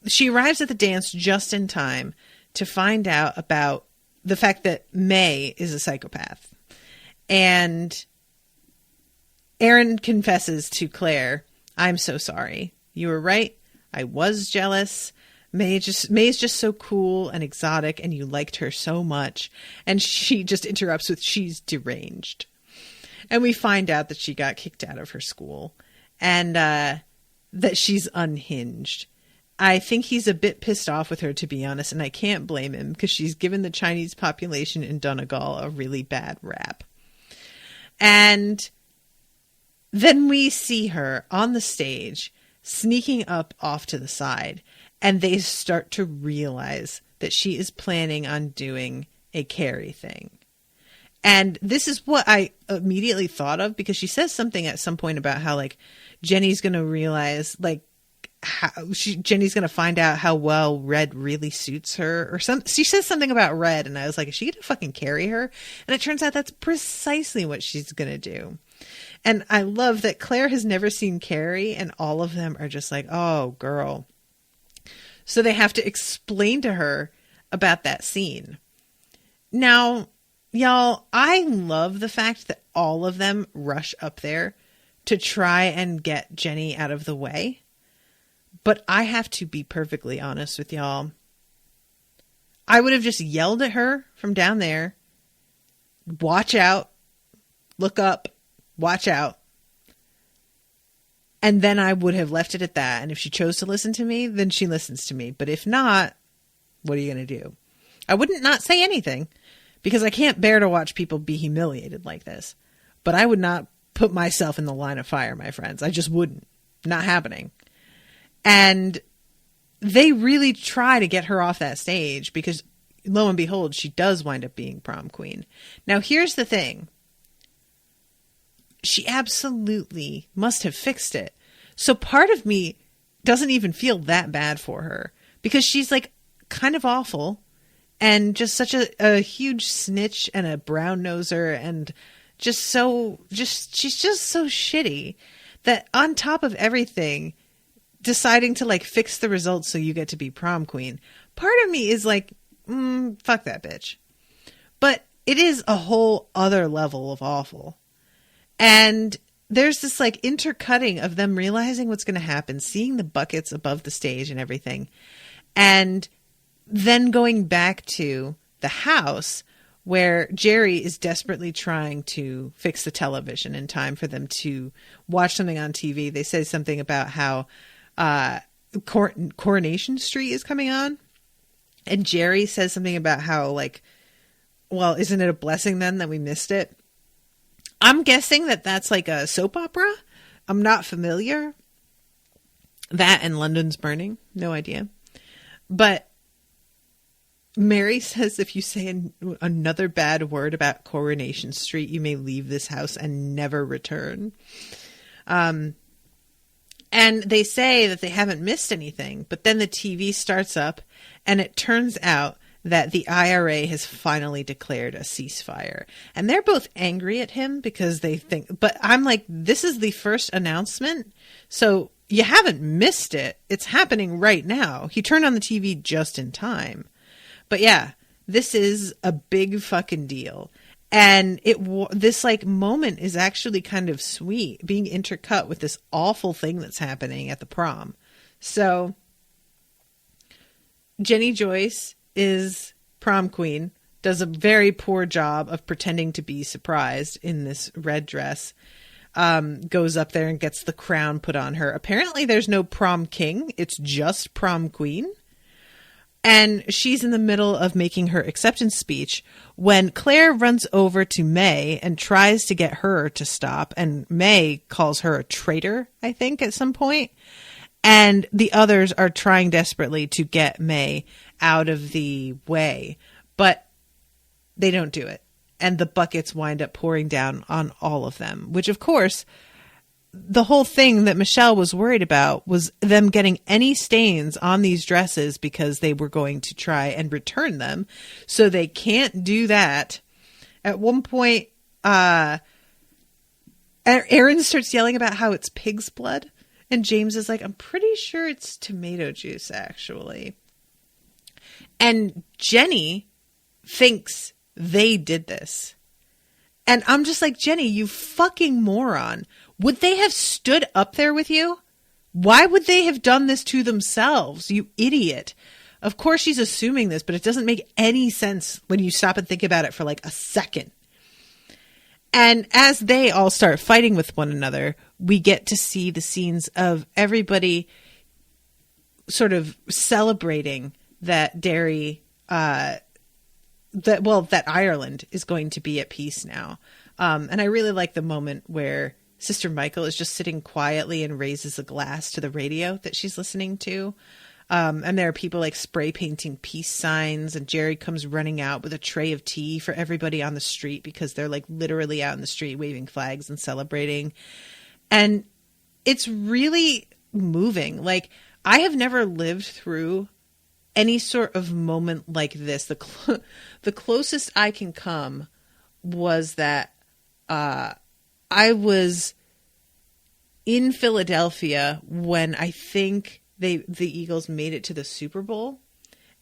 she arrives at the dance just in time to find out about the fact that May is a psychopath. And Erin confesses to Claire, I'm so sorry. You were right. I was jealous. May's just so cool and exotic, and you liked her so much. And she just interrupts with, she's deranged. And we find out that she got kicked out of her school and that she's unhinged. I think he's a bit pissed off with her, to be honest, and I can't blame him because she's given the Chinese population in Donegal a really bad rap. And then we see her on the stage sneaking up off to the side, and they start to realize that she is planning on doing a Carrie thing. And this is what I immediately thought of, because she says something at some point about how, like, Jenny's going to realize, like, Jenny's going to find out how well red really suits her, or she says something about red, and I was like, is she going to fucking carry her? And it turns out that's precisely what she's going to do. And I love that Claire has never seen Carrie, and all of them are just like, oh, girl. So they have to explain to her about that scene. Now, y'all, I love the fact that all of them rush up there to try and get Jenny out of the way. But I have to be perfectly honest with y'all. I would have just yelled at her from down there. Watch out. Look up. Watch out. And then I would have left it at that. And if she chose to listen to me, then she listens to me. But if not, what are you going to do? I wouldn't not say anything, because I can't bear to watch people be humiliated like this. But I would not put myself in the line of fire, my friends. I just wouldn't. Not happening. And they really try to get her off that stage, because lo and behold, she does wind up being prom queen. Now, here's the thing. She absolutely must have fixed it. So part of me doesn't even feel that bad for her, because she's like kind of awful and just such a huge snitch and a brown noser, and she's just so shitty that on top of everything, deciding to like fix the results so you get to be prom queen. Part of me is like, fuck that bitch. But it is a whole other level of awful. And there's this like intercutting of them realizing what's going to happen, seeing the buckets above the stage and everything. And then going back to the house where Jerry is desperately trying to fix the television in time for them to watch something on TV. They say something about how Coronation Street is coming on, and Jerry says something about how, like, well, isn't it a blessing then that we missed it? I'm guessing that that's like a soap opera. I'm not familiar. That and London's Burning, no idea. But Mary says if you say another bad word about Coronation Street, you may leave this house and never return. And they say that they haven't missed anything, but then the TV starts up, and it turns out that the IRA has finally declared a ceasefire. And they're both angry at him because they think, but I'm like, this is the first announcement, so you haven't missed it. It's happening right now. He turned on the TV just in time. But yeah, this is a big fucking deal. And this like moment is actually kind of sweet, being intercut with this awful thing that's happening at the prom. So Jenny Joyce is prom queen, does a very poor job of pretending to be surprised in this red dress, goes up there and gets the crown put on her. Apparently there's no prom king. It's just prom queen. And she's in the middle of making her acceptance speech when Claire runs over to May and tries to get her to stop. And May calls her a traitor, I think, at some point. And the others are trying desperately to get May out of the way. But they don't do it. And the buckets wind up pouring down on all of them, which, of course, the whole thing that Michelle was worried about was them getting any stains on these dresses because they were going to try and return them. So they can't do that. At one point, Aaron starts yelling about how it's pig's blood. And James is like, I'm pretty sure it's tomato juice, actually. And Jenny thinks they did this. And I'm just like, Jenny, you fucking moron. Would they have stood up there with you? Why would they have done this to themselves, you idiot? Of course she's assuming this, but it doesn't make any sense when you stop and think about it for like a second. And as they all start fighting with one another, we get to see the scenes of everybody sort of celebrating that Derry, that Ireland is going to be at peace now. And I really like the moment where Sister Michael is just sitting quietly and raises a glass to the radio that she's listening to. And there are people like spray painting peace signs, and Jerry comes running out with a tray of tea for everybody on the street because they're like literally out in the street waving flags and celebrating. And it's really moving. Like, I have never lived through any sort of moment like this. The closest I can come was that I was in Philadelphia when I think the Eagles made it to the Super Bowl,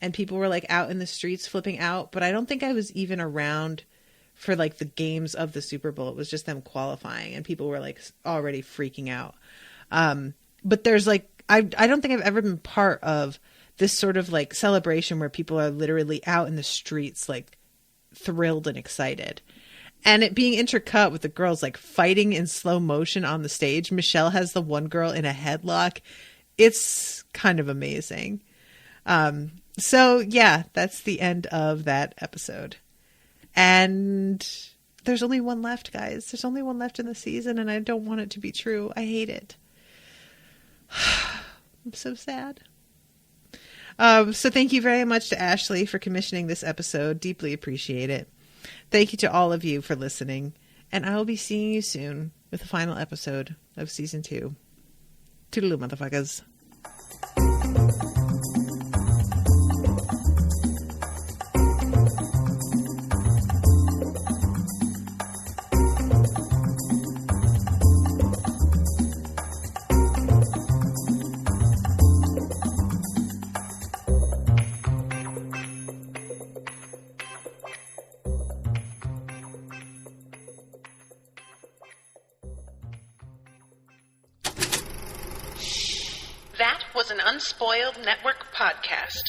and people were like out in the streets flipping out. But I don't think I was even around for like the games of the Super Bowl. It was just them qualifying, and people were like already freaking out. But there's like, I don't think I've ever been part of this sort of like celebration where people are literally out in the streets, like thrilled and excited. And it being intercut with the girls like fighting in slow motion on the stage. Michelle has the one girl in a headlock. It's kind of amazing. So yeah, that's the end of that episode. And there's only one left, guys. There's only one left in the season, and I don't want it to be true. I hate it. I'm so sad. So thank you very much to Ashleigh for commissioning this episode. Deeply appreciate it. Thank you to all of you for listening, and I will be seeing you soon with the final episode of season 2. Toodaloo, motherfuckers. That was an Unspoiled Network podcast.